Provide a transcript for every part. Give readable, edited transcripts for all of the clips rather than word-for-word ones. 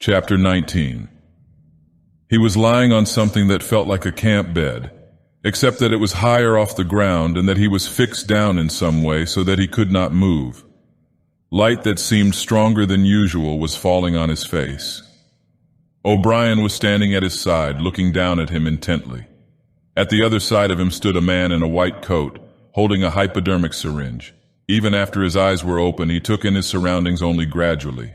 Chapter 19. He was lying on something that felt like a camp bed, except that it was higher off the ground and that he was fixed down in some way so that he could not move. Light that seemed stronger than usual was falling on his face. O'Brien was standing at his side, looking down at him intently. At the other side of him stood a man in a white coat, holding a hypodermic syringe. Even after his eyes were open, he took in his surroundings only gradually.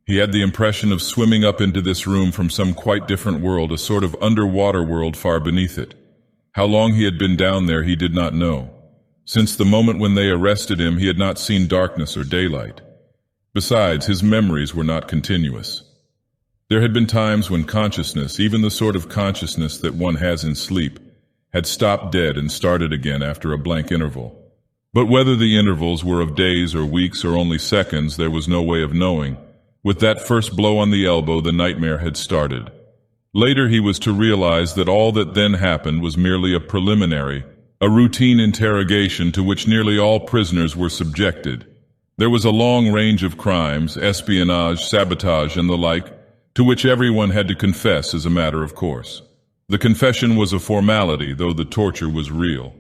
He had the impression of swimming up into this room from some quite different world, a sort of underwater world far beneath it. How long he had been down there he did not know. Since the moment when they arrested him, he had not seen darkness or daylight. Besides, his memories were not continuous. There had been times when consciousness, even the sort of consciousness that one has in sleep, had stopped dead and started again after a blank interval. But whether the intervals were of days or weeks or only seconds, there was no way of knowing. With that first blow on the elbow, the nightmare had started. Later he was to realize that all that then happened was merely a preliminary, a routine interrogation to which nearly all prisoners were subjected. There was a long range of crimes, espionage, sabotage, and the like, to which everyone had to confess as a matter of course. The confession was a formality, though the torture was real.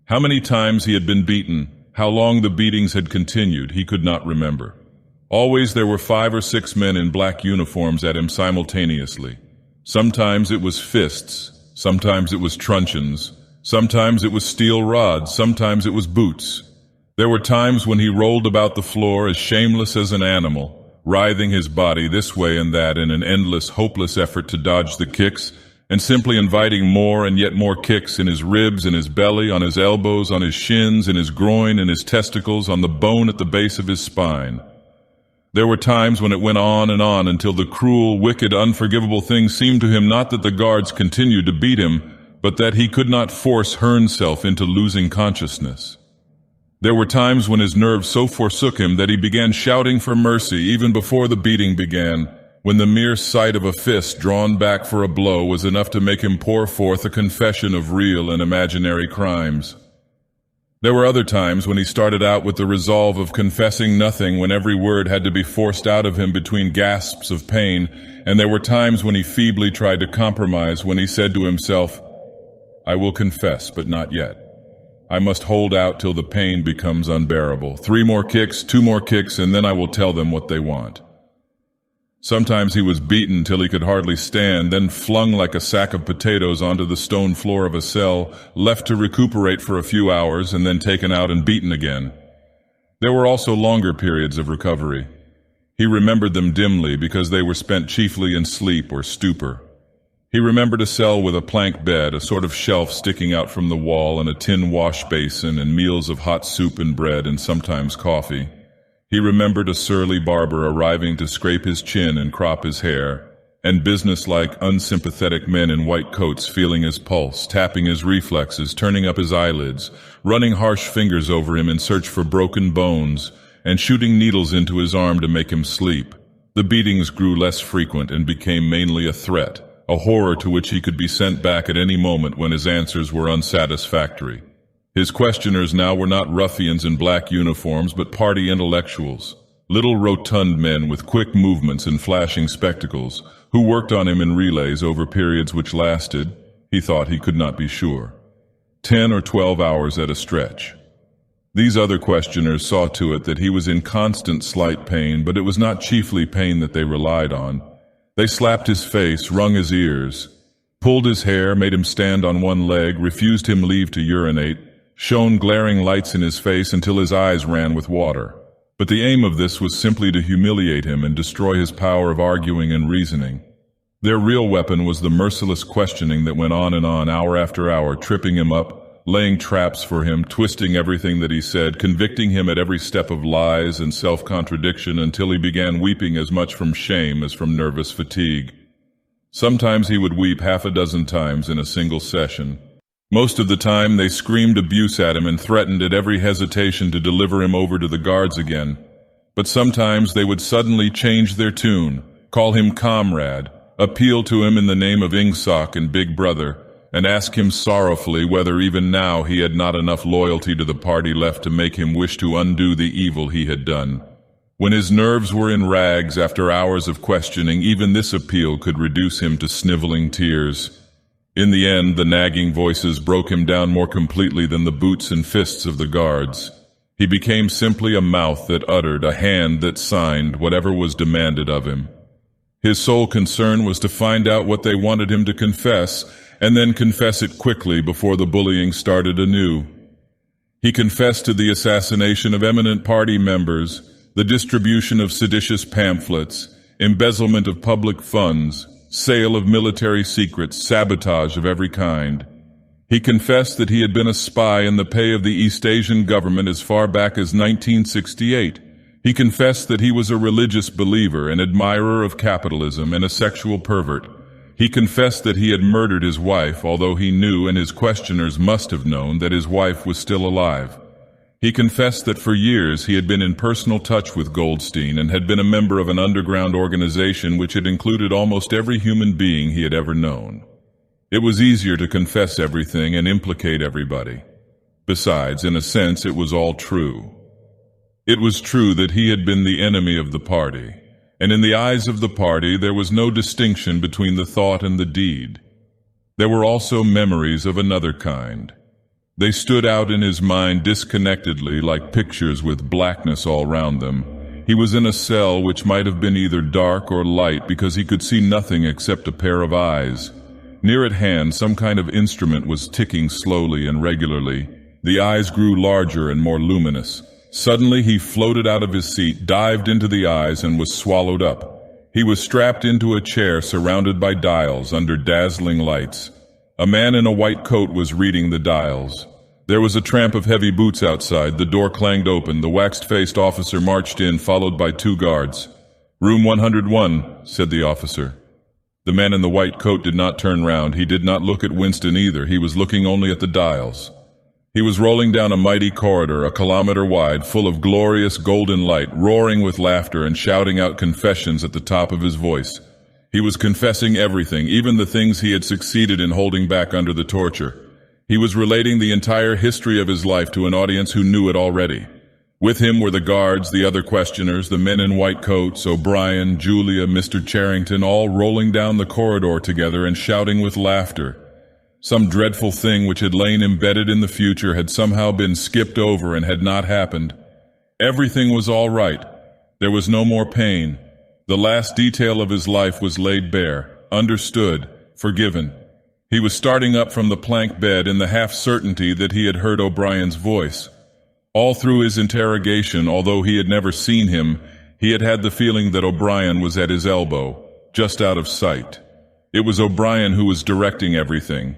How many times he had been beaten, how long the beatings had continued, he could not remember. Always there were 5 or 6 men in black uniforms at him simultaneously. Sometimes it was fists, sometimes it was truncheons, sometimes it was steel rods, sometimes it was boots. There were times when he rolled about the floor as shameless as an animal, writhing his body this way and that in an endless, hopeless effort to dodge the kicks, and simply inviting more and yet more kicks in his ribs, in his belly, on his elbows, on his shins, in his groin, in his testicles, on the bone at the base of his spine. There were times when it went on until the cruel, wicked, unforgivable thing seemed to him not that the guards continued to beat him, but that he could not force himself into losing consciousness. There were times when his nerves so forsook him that he began shouting for mercy even before the beating began, when the mere sight of a fist drawn back for a blow was enough to make him pour forth a confession of real and imaginary crimes. There were other times when he started out with the resolve of confessing nothing when every word had to be forced out of him between gasps of pain, and there were times when he feebly tried to compromise when he said to himself, "I will confess, but not yet. I must hold out till the pain becomes unbearable. 3 more kicks, 2 more kicks, and then I will tell them what they want." Sometimes he was beaten till he could hardly stand, then flung like a sack of potatoes onto the stone floor of a cell, left to recuperate for a few hours, and then taken out and beaten again. There were also longer periods of recovery. He remembered them dimly because they were spent chiefly in sleep or stupor. He remembered a cell with a plank bed, a sort of shelf sticking out from the wall, and a tin wash basin, and meals of hot soup and bread, and sometimes coffee. He remembered a surly barber arriving to scrape his chin and crop his hair, and businesslike, unsympathetic men in white coats feeling his pulse, tapping his reflexes, turning up his eyelids, running harsh fingers over him in search for broken bones, and shooting needles into his arm to make him sleep. The beatings grew less frequent and became mainly a threat, a horror to which he could be sent back at any moment when his answers were unsatisfactory. His questioners now were not ruffians in black uniforms, but party intellectuals, little rotund men with quick movements and flashing spectacles, who worked on him in relays over periods which lasted, he thought he could not be sure, 10 or 12 hours at a stretch. These other questioners saw to it that he was in constant slight pain, but it was not chiefly pain that they relied on. They slapped his face, wrung his ears, pulled his hair, made him stand on one leg, refused him leave to urinate, shone glaring lights in his face until his eyes ran with water. But the aim of this was simply to humiliate him and destroy his power of arguing and reasoning. Their real weapon was the merciless questioning that went on, hour after hour, tripping him up, laying traps for him, twisting everything that he said, convicting him at every step of lies and self-contradiction until he began weeping as much from shame as from nervous fatigue. Sometimes he would weep 6 times in a single session. Most of the time they screamed abuse at him and threatened at every hesitation to deliver him over to the guards again. But sometimes they would suddenly change their tune, call him comrade, appeal to him in the name of Ingsoc and Big Brother, and ask him sorrowfully whether even now he had not enough loyalty to the party left to make him wish to undo the evil he had done. When his nerves were in rags after hours of questioning, even this appeal could reduce him to sniveling tears. In the end, the nagging voices broke him down more completely than the boots and fists of the guards. He became simply a mouth that uttered, a hand that signed whatever was demanded of him. His sole concern was to find out what they wanted him to confess, and then confess it quickly before the bullying started anew. He confessed to the assassination of eminent party members, the distribution of seditious pamphlets, embezzlement of public funds, sale of military secrets, sabotage of every kind. He confessed that he had been a spy in the pay of the East Asian government as far back as 1968. He confessed that he was a religious believer, an admirer of capitalism, and a sexual pervert. He confessed that he had murdered his wife, although he knew, and his questioners must have known, that his wife was still alive. He confessed that for years he had been in personal touch with Goldstein and had been a member of an underground organization which had included almost every human being he had ever known. It was easier to confess everything and implicate everybody. Besides, in a sense, it was all true. It was true that he had been the enemy of the party, and in the eyes of the party there was no distinction between the thought and the deed. There were also memories of another kind. They stood out in his mind disconnectedly, like pictures with blackness all round them. He was in a cell which might have been either dark or light because he could see nothing except a pair of eyes. Near at hand, some kind of instrument was ticking slowly and regularly. The eyes grew larger and more luminous. Suddenly he floated out of his seat, dived into the eyes, and was swallowed up. He was strapped into a chair surrounded by dials under dazzling lights. A man in a white coat was reading the dials. There was a tramp of heavy boots outside. The door clanged open. The waxed-faced officer marched in, followed by 2 guards. "Room 101, said the officer. The man in the white coat did not turn round. He did not look at Winston either. He was looking only at the dials. He was rolling down a mighty corridor, a kilometer wide, full of glorious golden light, roaring with laughter and shouting out confessions at the top of his voice. He was confessing everything, even the things he had succeeded in holding back under the torture. He was relating the entire history of his life to an audience who knew it already. With him were the guards, the other questioners, the men in white coats, O'Brien, Julia, Mr. Charrington, all rolling down the corridor together and shouting with laughter. Some dreadful thing which had lain embedded in the future had somehow been skipped over and had not happened. Everything was all right. There was no more pain. The last detail of his life was laid bare, understood, forgiven. He was starting up from the plank bed in the half-certainty that he had heard O'Brien's voice. All through his interrogation, although he had never seen him, he had had the feeling that O'Brien was at his elbow, just out of sight. It was O'Brien who was directing everything.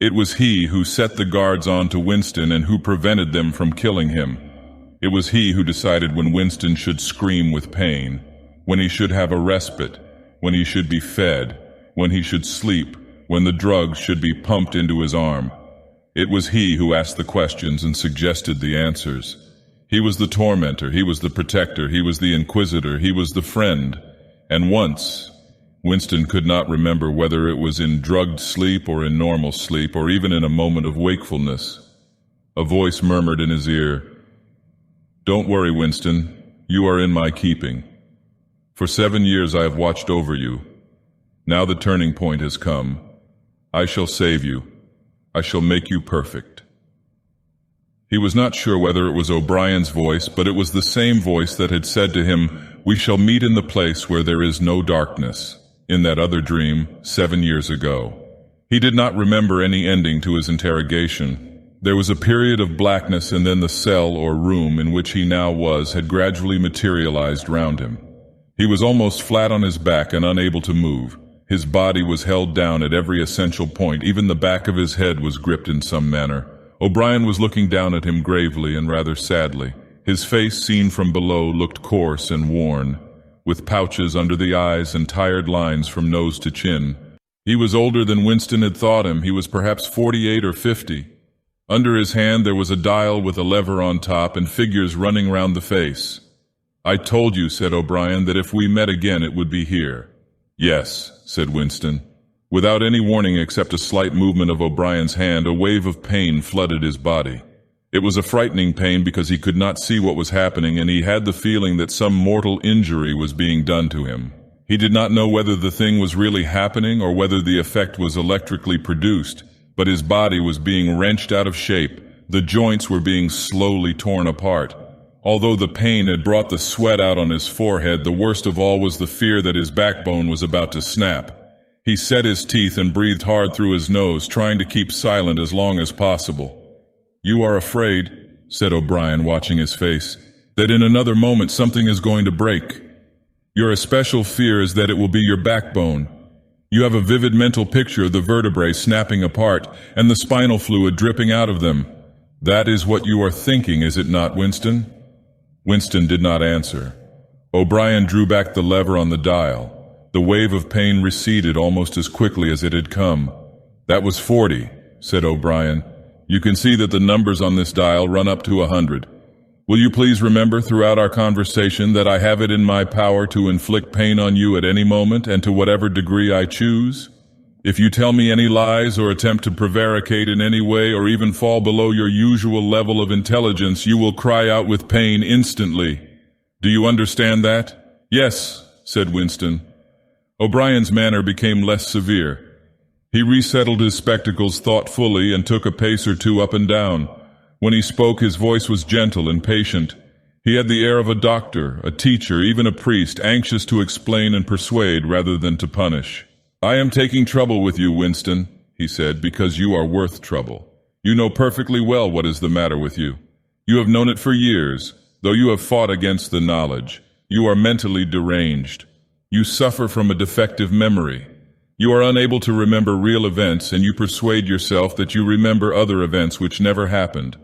It was he who set the guards on to Winston and who prevented them from killing him. It was he who decided when Winston should scream with pain, when he should have a respite, when he should be fed, when he should sleep, when the drugs should be pumped into his arm. It was he who asked the questions and suggested the answers. He was the tormentor, he was the protector, he was the inquisitor, he was the friend. And once, Winston could not remember whether it was in drugged sleep or in normal sleep or even in a moment of wakefulness, a voice murmured in his ear, "Don't worry, Winston, you are in my keeping. For 7 years I have watched over you. Now the turning point has come. I shall save you. I shall make you perfect." He was not sure whether it was O'Brien's voice, but it was the same voice that had said to him, "We shall meet in the place where there is no darkness," in that other dream 7 years ago. He did not remember any ending to his interrogation. There was a period of blackness, and then the cell or room in which he now was had gradually materialized round him. He was almost flat on his back and unable to move. His body was held down at every essential point. Even the back of his head was gripped in some manner. O'Brien was looking down at him gravely and rather sadly. His face, seen from below, looked coarse and worn, with pouches under the eyes and tired lines from nose to chin. He was older than Winston had thought him. He was perhaps 48 or 50. Under his hand there was a dial with a lever on top and figures running round the face. "I told you," said O'Brien, "that if we met again it would be here." "Yes," said Winston. Without any warning except a slight movement of O'Brien's hand, a wave of pain flooded his body. It was a frightening pain because he could not see what was happening, and he had the feeling that some mortal injury was being done to him. He did not know whether the thing was really happening or whether the effect was electrically produced, but his body was being wrenched out of shape. The joints were being slowly torn apart. Although the pain had brought the sweat out on his forehead, the worst of all was the fear that his backbone was about to snap. He set his teeth and breathed hard through his nose, trying to keep silent as long as possible. "You are afraid," said O'Brien, watching his face, "that in another moment something is going to break. Your especial fear is that it will be your backbone. You have a vivid mental picture of the vertebrae snapping apart and the spinal fluid dripping out of them. That is what you are thinking, is it not, Winston?" Winston did not answer. O'Brien drew back the lever on the dial. The wave of pain receded almost as quickly as it had come. "That was 40, said O'Brien. "You can see that the numbers on this dial run up to 100. Will you please remember throughout our conversation that I have it in my power to inflict pain on you at any moment and to whatever degree I choose? If you tell me any lies or attempt to prevaricate in any way or even fall below your usual level of intelligence, you will cry out with pain instantly. Do you understand that?" "Yes," said Winston. O'Brien's manner became less severe. He resettled his spectacles thoughtfully and took a pace or two up and down. When he spoke, his voice was gentle and patient. He had the air of a doctor, a teacher, even a priest, anxious to explain and persuade rather than to punish. "I am taking trouble with you, Winston," he said, "because you are worth trouble. You know perfectly well what is the matter with you. You have known it for years, though you have fought against the knowledge. You are mentally deranged. You suffer from a defective memory. You are unable to remember real events, and you persuade yourself that you remember other events which never happened.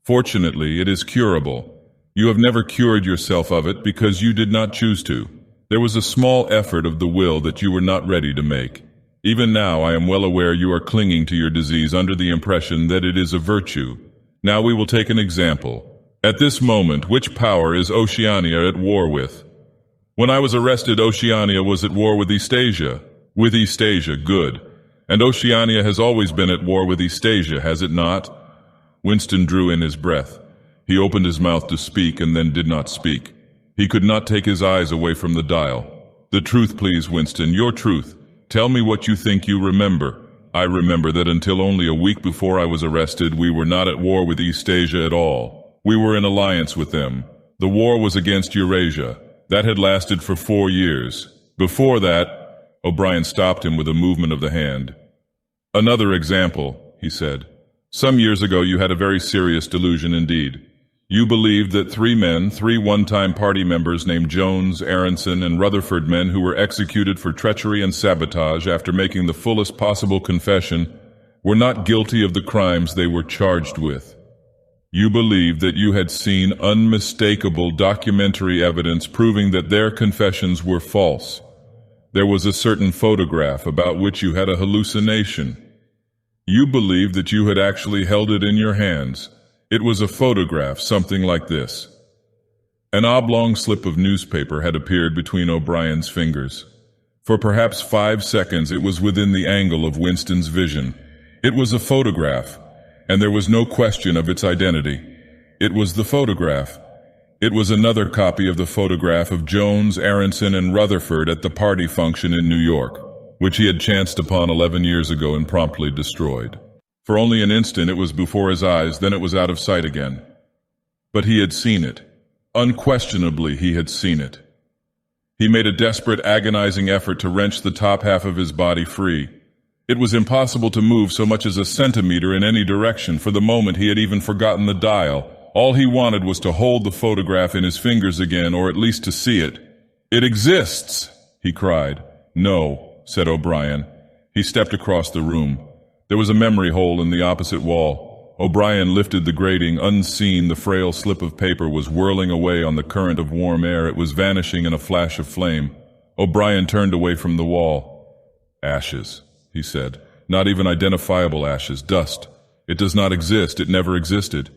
Fortunately, it is curable. You have never cured yourself of it because you did not choose to. There was a small effort of the will that you were not ready to make. Even now I am well aware you are clinging to your disease under the impression that it is a virtue. Now we will take an example. At this moment, which power is Oceania at war with? When I was arrested, Oceania was at war with Eastasia. With Eastasia, good. And Oceania has always been at war with Eastasia, has it not? Winston drew in his breath. He opened his mouth to speak and then did not speak. He could not take his eyes away from the dial. "The truth, please, Winston, your truth. Tell me what you think you remember." "I remember that until only a week before I was arrested, we were not at war with Eastasia at all. We were in alliance with them. The war was against Eurasia. That had lasted for 4 years. Before that—" O'Brien stopped him with a movement of the hand. "Another example," he said. "Some years ago you had a very serious delusion indeed. You believed that 3 men, 3 one-time party members named Jones, Aronson, and Rutherford, men who were executed for treachery and sabotage after making the fullest possible confession, were not guilty of the crimes they were charged with. You believed that you had seen unmistakable documentary evidence proving that their confessions were false. There was a certain photograph about which you had a hallucination. You believed that you had actually held it in your hands. It was a photograph, something like this." An oblong slip of newspaper had appeared between O'Brien's fingers. For perhaps 5 seconds it was within the angle of Winston's vision. It was a photograph, and there was no question of its identity. It was the photograph. It was another copy of the photograph of Jones, Aronson, and Rutherford at the party function in New York, which he had chanced upon 11 years ago and promptly destroyed. For only an instant it was before his eyes, then it was out of sight again. But he had seen it. Unquestionably he had seen it. He made a desperate, agonizing effort to wrench the top half of his body free. It was impossible to move so much as a centimeter in any direction. For the moment he had even forgotten the dial. All he wanted was to hold the photograph in his fingers again, or at least to see it. "It exists!" he cried. "No," said O'Brien. He stepped across the room. There was a memory hole in the opposite wall. O'Brien lifted the grating. Unseen, the frail slip of paper was whirling away on the current of warm air. It was vanishing in a flash of flame. O'Brien turned away from the wall. "Ashes," he said. "Not even identifiable ashes. Dust. It does not exist. It never existed.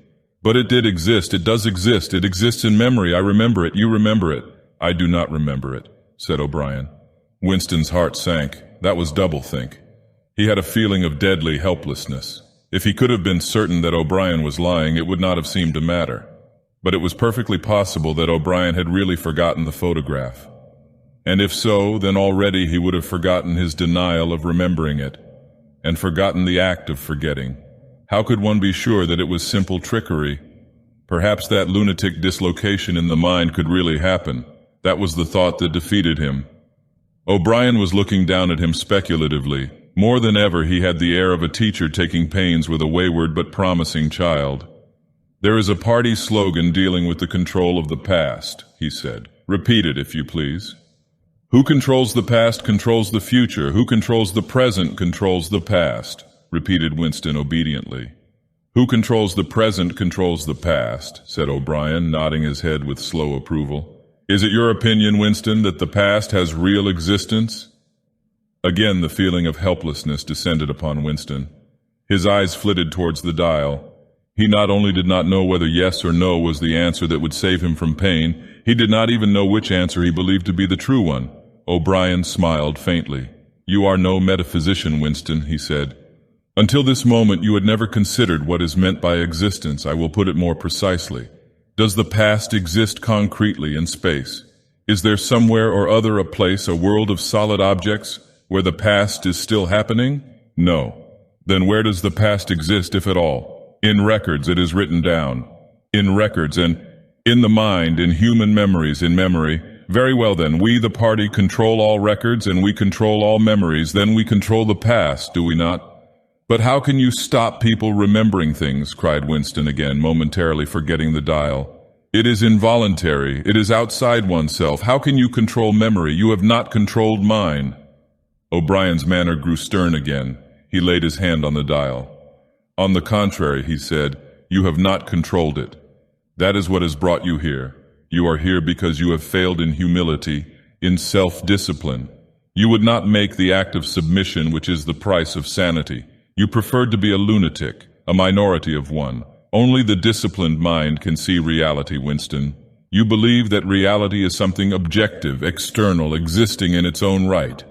But it did exist. It does exist. It exists in memory. I remember it. You remember it." "I do not remember it," said O'Brien. Winston's heart sank. That was doublethink. He had a feeling of deadly helplessness. If he could have been certain that O'Brien was lying, it would not have seemed to matter. But it was perfectly possible that O'Brien had really forgotten the photograph. And if so, then already he would have forgotten his denial of remembering it, and forgotten the act of forgetting. How could one be sure that it was simple trickery? Perhaps that lunatic dislocation in the mind could really happen. That was the thought that defeated him. O'Brien was looking down at him speculatively. More than ever, he had the air of a teacher taking pains with a wayward but promising child. "There is a party slogan dealing with the control of the past," he said. "Repeat it, if you please." "Who controls the past controls the future. Who controls the present controls the past," repeated Winston obediently. "Who controls the present controls the past," said O'Brien, nodding his head with slow approval. "Is it your opinion, Winston, that the past has real existence?" Again the feeling of helplessness descended upon Winston. His eyes flitted towards the dial. He not only did not know whether yes or no was the answer that would save him from pain, he did not even know which answer he believed to be the true one. O'Brien smiled faintly. "You are no metaphysician, Winston," he said. "Until this moment you had never considered what is meant by existence. I will put it more precisely. Does the past exist concretely in space? Is there somewhere or other a place, a world of solid objects, where the past is still happening? No. Then where does the past exist, if at all? In records, it is written down. In records, and in the mind, in human memories, in memory. Very well then, we, the party, control all records, and we control all memories. Then we control the past, do we not?" "But how can you stop people remembering things?" cried Winston again, momentarily forgetting the dial. "It is involuntary. It is outside oneself. How can you control memory? You have not controlled mine." O'Brien's manner grew stern again. He laid his hand on the dial. "On the contrary," he said, "you have not controlled it. That is what has brought you here. You are here because you have failed in humility, in self-discipline. You would not make the act of submission which is the price of sanity. You preferred to be a lunatic, a minority of one. Only the disciplined mind can see reality, Winston. You believe that reality is something objective, external, existing in its own right.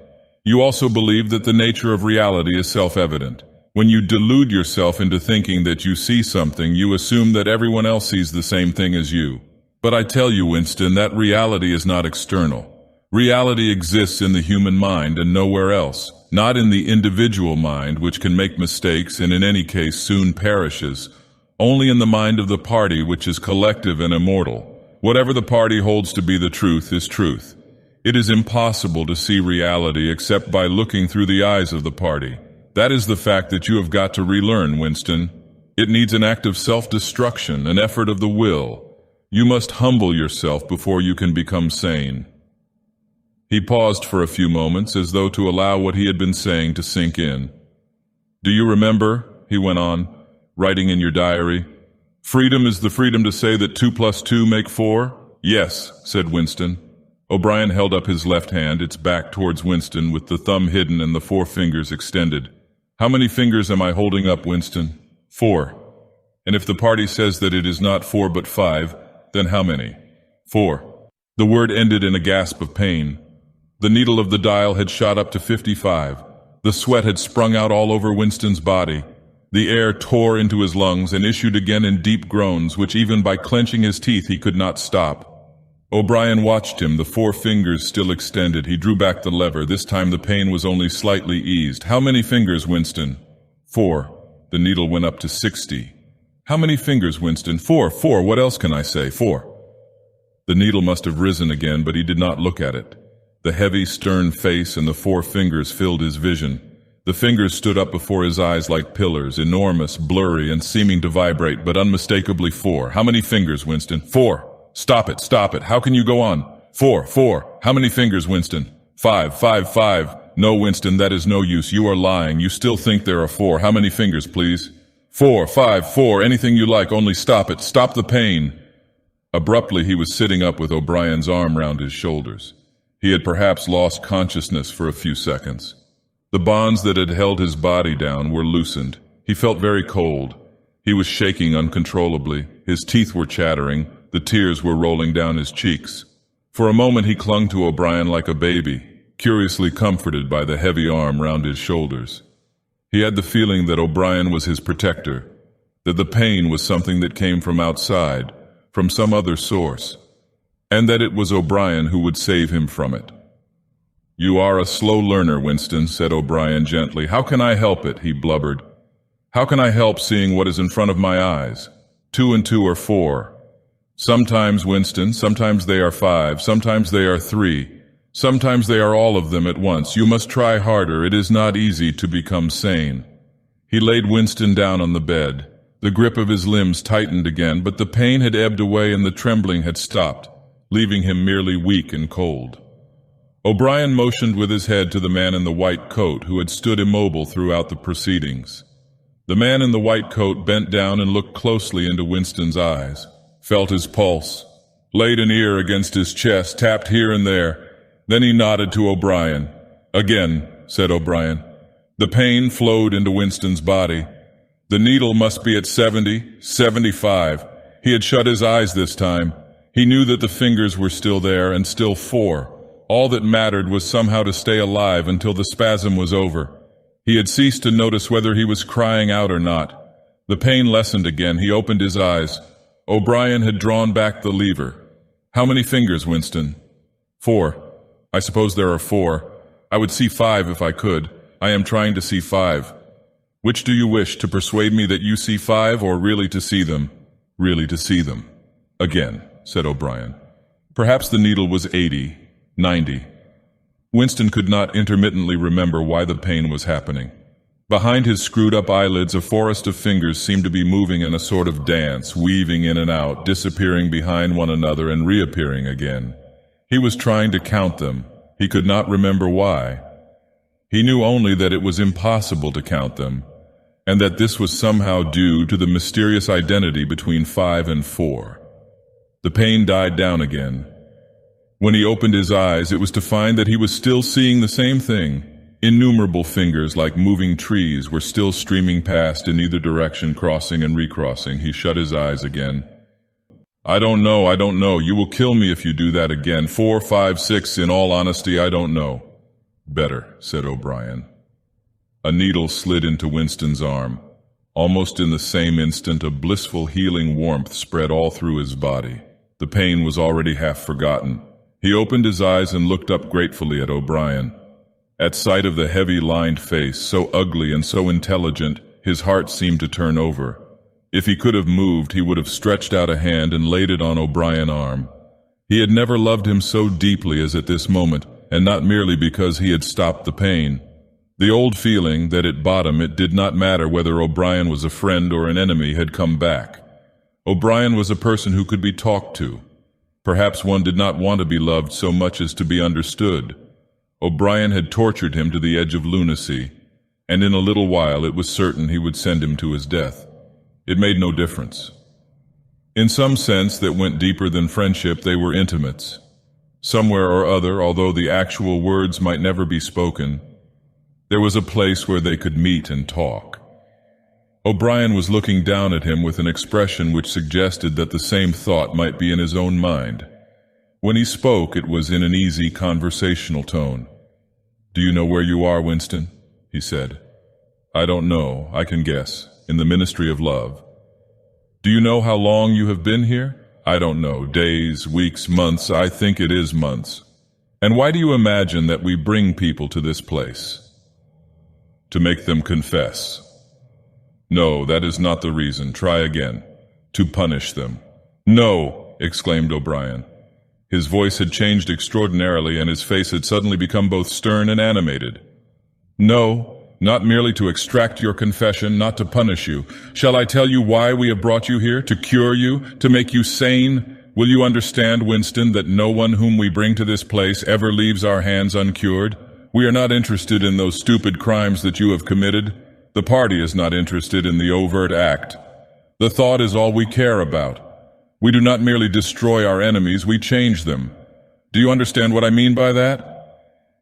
You also believe that the nature of reality is self-evident. When you delude yourself into thinking that you see something, you assume that everyone else sees the same thing as you. But I tell you, Winston, that reality is not external. Reality exists in the human mind and nowhere else, not in the individual mind, which can make mistakes and in any case soon perishes, only in the mind of the party, which is collective and immortal. Whatever the party holds to be the truth is truth. It is impossible to see reality except by looking through the eyes of the party. That is the fact that you have got to relearn, Winston. It needs an act of self-destruction, an effort of the will. You must humble yourself before you can become sane." He paused for a few moments as though to allow what he had been saying to sink in. "Do you remember," he went on, "writing in your diary, 'Freedom is the freedom to say that 2 + 2 make 4'? "Yes," said Winston. O'Brien held up his left hand, its back towards Winston, with the thumb hidden and the 4 fingers extended. "How many fingers am I holding up, Winston?" 4. "And if the party says that it is not 4 but 5, then how many?" 4. The word ended in a gasp of pain. The needle of the dial had shot up to 55. The sweat had sprung out all over Winston's body. The air tore into his lungs and issued again in deep groans, which even by clenching his teeth he could not stop. O'Brien watched him, the 4 fingers still extended. He drew back the lever. This time the pain was only slightly eased. "How many fingers, Winston?" 4. The needle went up to 60. "How many fingers, Winston?" 4. 4. What else can I say? 4. The needle must have risen again, but he did not look at it. The heavy, stern face and the 4 fingers filled his vision. The fingers stood up before his eyes like pillars, enormous, blurry, and seeming to vibrate, but unmistakably 4. "How many fingers, Winston?" 4. Stop it, stop it. How can you go on?" 4. 4. How many fingers, Winston?" 5. 5. 5. "No, Winston, that is no use. You are lying. You still think there are 4. How many fingers, please?" 4. 5. 4. Anything you like, only stop it. Stop the pain." Abruptly, he was sitting up with O'Brien's arm round his shoulders. He had perhaps lost consciousness for a few seconds. The bonds that had held his body down were loosened. He felt very cold. He was shaking uncontrollably. His teeth were chattering. The tears were rolling down his cheeks. For a moment he clung to O'Brien like a baby, curiously comforted by the heavy arm round his shoulders. He had the feeling that O'Brien was his protector, that the pain was something that came from outside, from some other source, and that it was O'Brien who would save him from it. "You are a slow learner, Winston," said O'Brien gently. "How can I help it?" he blubbered. "How can I help seeing what is in front of my eyes? 2 and 2 are 4. Sometimes, Winston, sometimes they are 5, sometimes they are 3. Sometimes they are all of them at once. You must try harder. It is not easy to become sane." He laid Winston down on the bed. The grip of his limbs tightened again, but the pain had ebbed away and the trembling had stopped, leaving him merely weak and cold. O'Brien motioned with his head to the man in the white coat who had stood immobile throughout the proceedings. The man in the white coat bent down and looked closely into Winston's eyes, felt his pulse, laid an ear against his chest, tapped here and there. Then he nodded to O'Brien. "Again," said O'Brien. The pain flowed into Winston's body. The needle must be at 70, 75. He had shut his eyes this time. He knew that the fingers were still there, and still 4. All that mattered was somehow to stay alive until the spasm was over. He had ceased to notice whether he was crying out or not. The pain lessened again. He opened his eyes. O'Brien had drawn back the lever. "How many fingers, Winston?" 4. "I suppose there are 4. I would see 5 if I could. I am trying to see 5. Which do you wish, to persuade me that you see 5, or really to see them?" "Really to see them." "Again," said O'Brien. Perhaps the needle was 80, 90. Winston could not intermittently remember why the pain was happening. Behind his screwed-up eyelids, a forest of fingers seemed to be moving in a sort of dance, weaving in and out, disappearing behind one another and reappearing again. He was trying to count them. He could not remember why. He knew only that it was impossible to count them, and that this was somehow due to the mysterious identity between 5 and 4. The pain died down again. When he opened his eyes, it was to find that he was still seeing the same thing. Innumerable fingers, like moving trees, were still streaming past in either direction, crossing and recrossing. He shut his eyes again. I don't know. You will kill me if you do that again. 4, 5, 6, in all honesty, I don't know." "Better," said O'Brien. A needle slid into Winston's arm. Almost in the same instant, a blissful healing warmth spread all through his body. The pain was already half forgotten. He opened his eyes and looked up gratefully at O'Brien. At sight of the heavy-lined face, so ugly and so intelligent, his heart seemed to turn over. If he could have moved, he would have stretched out a hand and laid it on O'Brien's arm. He had never loved him so deeply as at this moment, and not merely because he had stopped the pain. The old feeling that at bottom it did not matter whether O'Brien was a friend or an enemy had come back. O'Brien was a person who could be talked to. Perhaps one did not want to be loved so much as to be understood. O'Brien had tortured him to the edge of lunacy, and in a little while it was certain he would send him to his death. It made no difference. In some sense that went deeper than friendship, they were intimates. Somewhere or other, although the actual words might never be spoken, there was a place where they could meet and talk. O'Brien was looking down at him with an expression which suggested that the same thought might be in his own mind. When he spoke, it was in an easy, conversational tone. "Do you know where you are, Winston?" he said. "I don't know. I can guess. In the Ministry of Love." "Do you know how long you have been here?" "I don't know. Days, weeks, months. I think it is months." "And why do you imagine that we bring people to this place?" "To make them confess." "No, that is not the reason. Try again." "To punish them." "No!" exclaimed O'Brien. His voice had changed extraordinarily, and his face had suddenly become both stern and animated. "No, not merely to extract your confession, not to punish you. Shall I tell you why we have brought you here? To cure you? To make you sane? Will you understand, Winston, that no one whom we bring to this place ever leaves our hands uncured? We are not interested in those stupid crimes that you have committed. The party is not interested in the overt act. The thought is all we care about. We do not merely destroy our enemies, we change them. Do you understand what I mean by that?"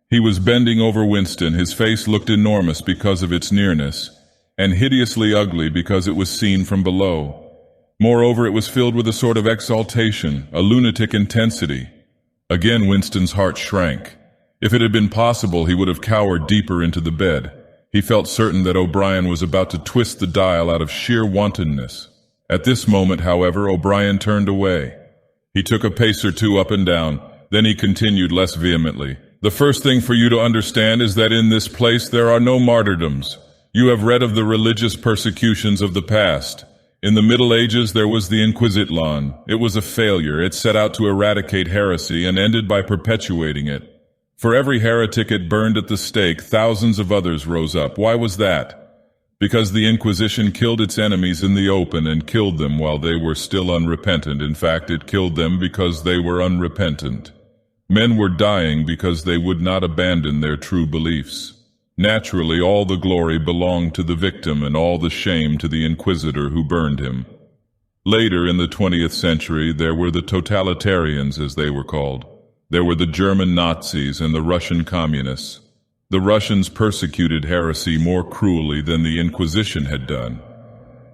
He was bending over Winston. His face looked enormous because of its nearness, and hideously ugly because it was seen from below. Moreover, it was filled with a sort of exaltation, a lunatic intensity. Again Winston's heart shrank. If it had been possible, he would have cowered deeper into the bed. He felt certain that O'Brien was about to twist the dial out of sheer wantonness. At this moment, however, O'Brien turned away. He took a pace or two up and down, then he continued less vehemently. "The first thing for you to understand is that in this place there are no martyrdoms. You have read of the religious persecutions of the past. In the Middle Ages there was the Inquisition. It was a failure. It set out to eradicate heresy and ended by perpetuating it. For every heretic it burned at the stake, thousands of others rose up. Why was that? Because the Inquisition killed its enemies in the open and killed them while they were still unrepentant. In fact, it killed them because they were unrepentant. Men were dying because they would not abandon their true beliefs. Naturally, all the glory belonged to the victim and all the shame to the inquisitor who burned him. Later, in the 20th century, there were the totalitarians, as they were called. There were the German Nazis and the Russian communists. The Russians persecuted heresy more cruelly than the Inquisition had done,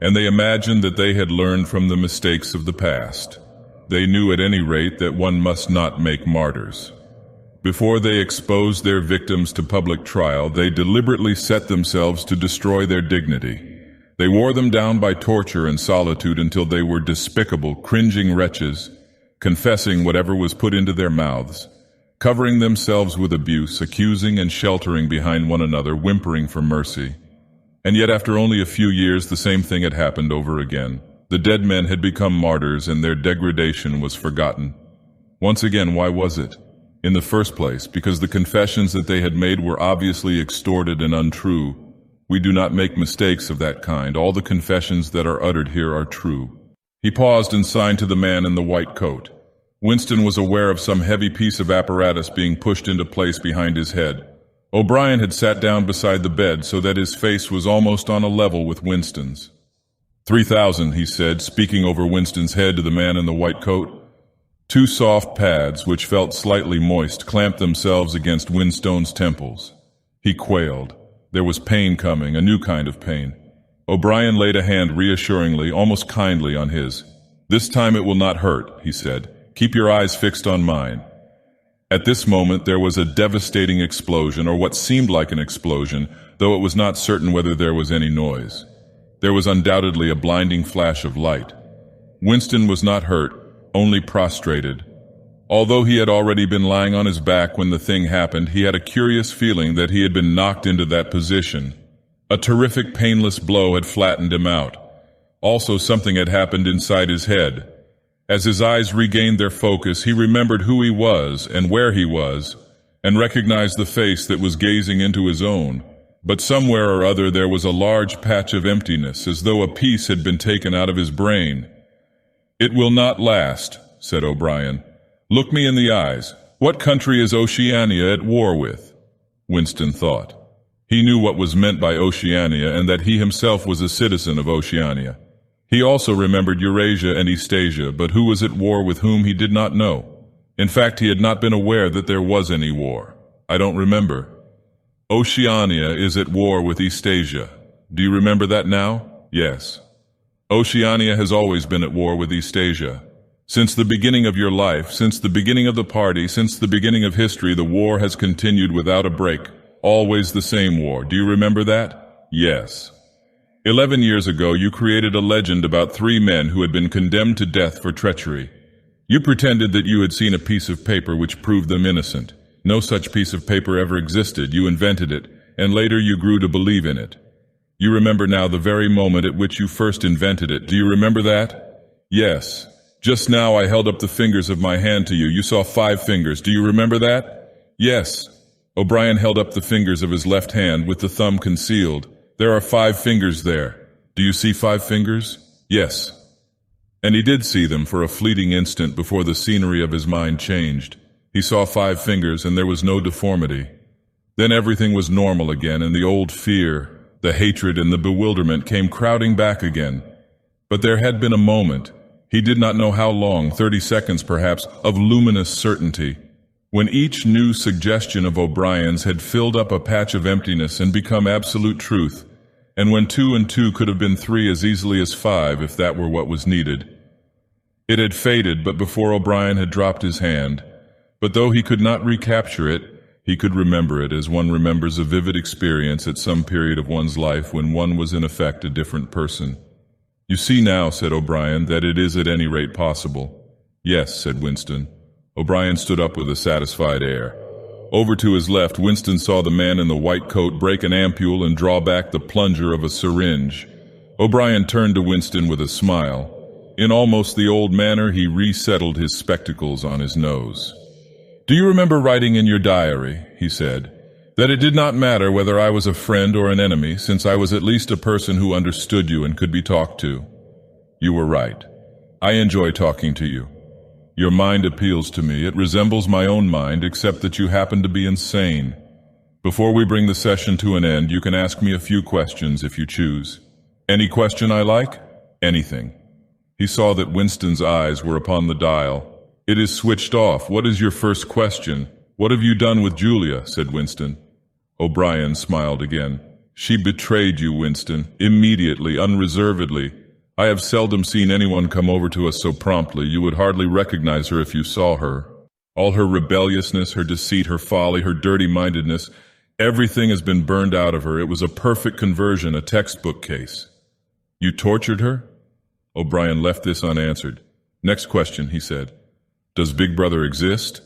and they imagined that they had learned from the mistakes of the past. They knew at any rate that one must not make martyrs. Before they exposed their victims to public trial, they deliberately set themselves to destroy their dignity. They wore them down by torture and solitude until they were despicable, cringing wretches, confessing whatever was put into their mouths, covering themselves with abuse, accusing and sheltering behind one another, whimpering for mercy. And yet after only a few years the same thing had happened over again. The dead men had become martyrs and their degradation was forgotten. Once again, why was it? In the first place, because the confessions that they had made were obviously extorted and untrue. We do not make mistakes of that kind. All the confessions that are uttered here are true. He paused and signed to the man in the white coat. Winston was aware of some heavy piece of apparatus being pushed into place behind his head. O'Brien had sat down beside the bed so that his face was almost on a level with Winston's. 3,000, he said, speaking over Winston's head to the man in the white coat. Two soft pads, which felt slightly moist, clamped themselves against Winston's temples. He quailed. There was pain coming, a new kind of pain. O'Brien laid a hand reassuringly, almost kindly, on his. "This time it will not hurt," he said. "Keep your eyes fixed on mine." At this moment there was a devastating explosion, or what seemed like an explosion, though it was not certain whether there was any noise. There was undoubtedly a blinding flash of light. Winston was not hurt, only prostrated. Although he had already been lying on his back when the thing happened, he had a curious feeling that he had been knocked into that position. A terrific painless blow had flattened him out. Also something had happened inside his head. As his eyes regained their focus, he remembered who he was and where he was, and recognized the face that was gazing into his own. But somewhere or other there was a large patch of emptiness, as though a piece had been taken out of his brain. "It will not last," said O'Brien. "Look me in the eyes. What country is Oceania at war with?" Winston thought. He knew what was meant by Oceania and that he himself was a citizen of Oceania. He also remembered Eurasia and Eastasia, but who was at war with whom he did not know. In fact, he had not been aware that there was any war. "I don't remember." "Oceania is at war with Eastasia. Do you remember that now?" "Yes." "Oceania has always been at war with Eastasia. Since the beginning of your life, since the beginning of the party, since the beginning of history, the war has continued without a break. Always the same war. Do you remember that?" "Yes." 11 years ago, you created a legend about 3 men who had been condemned to death for treachery. You pretended that you had seen a piece of paper which proved them innocent. No such piece of paper ever existed. You invented it, and later you grew to believe in it. You remember now the very moment at which you first invented it. Do you remember that? "Yes. Just now I held up the fingers of my hand to you. You saw 5 fingers. Do you remember that?" "Yes." O'Brien held up the fingers of his left hand with the thumb concealed. "There are 5 fingers there. Do you see 5 fingers?" "Yes." And he did see them for a fleeting instant before the scenery of his mind changed. He saw 5 fingers and there was no deformity. Then everything was normal again, and the old fear, the hatred and the bewilderment came crowding back again. But there had been a moment, he did not know how long, 30 seconds perhaps, of luminous certainty, when each new suggestion of O'Brien's had filled up a patch of emptiness and become absolute truth, and when 2 and 2 could have been 3 as easily as 5 if that were what was needed. It had faded, but before O'Brien had dropped his hand. But though he could not recapture it, He could remember it as one remembers a vivid experience at some period of one's life when one was in effect a different person. "You see now," said O'Brien, "that it is at any rate possible." "Yes," said Winston. O'Brien stood up with a satisfied air. Over to his left, Winston saw the man in the white coat break an ampule and draw back the plunger of a syringe. O'Brien turned to Winston with a smile. In almost the old manner, he resettled his spectacles on his nose. "Do you remember writing in your diary," he said, "that it did not matter whether I was a friend or an enemy, since I was at least a person who understood you and could be talked to? You were right. I enjoy talking to you. Your mind appeals to me. It resembles my own mind, except that you happen to be insane. Before we bring the session to an end, you can ask me a few questions if you choose. Any question I like? Anything." He saw that Winston's eyes were upon the dial. "It is switched off. What is your first question?" "What have you done with Julia?" said Winston. O'Brien smiled again. "She betrayed you, Winston, immediately, unreservedly. I have seldom seen anyone come over to us so promptly. You would hardly recognize her if you saw her. All her rebelliousness, her deceit, her folly, her dirty-mindedness, everything has been burned out of her. It was a perfect conversion, a textbook case." "You tortured her?" O'Brien left this unanswered. "Next question," he said. "Does Big Brother exist?"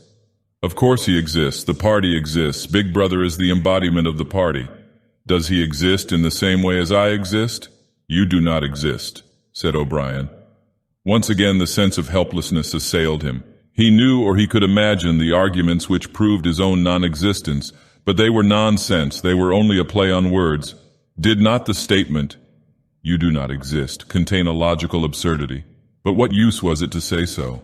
"Of course he exists. The party exists. Big Brother is the embodiment of the party. Does he exist in the same way as I exist?" "You do not exist," said O'Brien. Once again the sense of helplessness assailed him. He knew, or he could imagine, the arguments which proved his own non-existence, but they were nonsense. They were only a play on words. Did not the statement, "You do not exist," contain a logical absurdity? But what use was it to say so?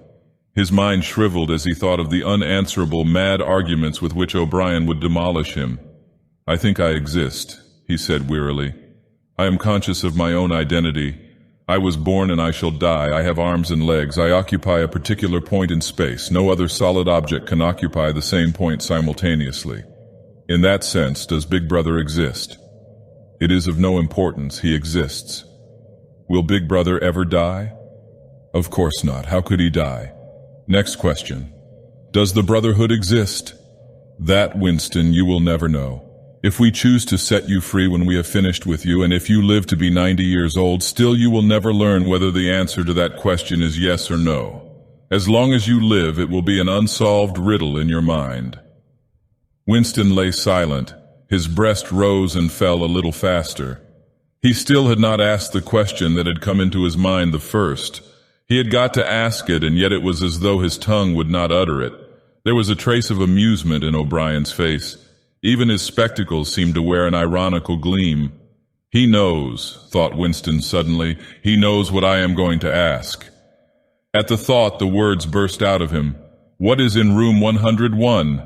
His mind shriveled as he thought of the unanswerable, mad arguments with which O'Brien would demolish him. "I think I exist," he said wearily. "I am conscious of my own identity. I was born and I shall die. I have arms and legs. I occupy a particular point in space. No other solid object can occupy the same point simultaneously. In that sense, does Big Brother exist? It is of no importance. He exists. Will Big Brother ever die? Of course not. How could he die? Next question. Does the Brotherhood exist? That, Winston, you will never know. If we choose to set you free when we have finished with you, and if you live to be 90 years old, still you will never learn whether the answer to that question is yes or no. As long as you live, it will be an unsolved riddle in your mind." Winston lay silent. His breast rose and fell a little faster. He still had not asked the question that had come into his mind the first. He had got to ask it, and yet it was as though his tongue would not utter it. There was a trace of amusement in O'Brien's face. Even his spectacles seemed to wear an ironical gleam. "He knows," thought Winston suddenly. "He knows what I am going to ask." At the thought, the words burst out of him. "What is in room 101?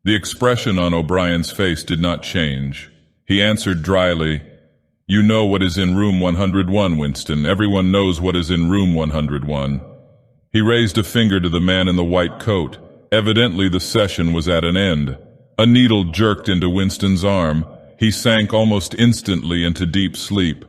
The expression on O'Brien's face did not change. He answered dryly, "You know what is in room 101, Winston. Everyone knows what is in room 101. He raised a finger to the man in the white coat. Evidently the session was at an end. A needle jerked into Winston's arm. He sank almost instantly into deep sleep.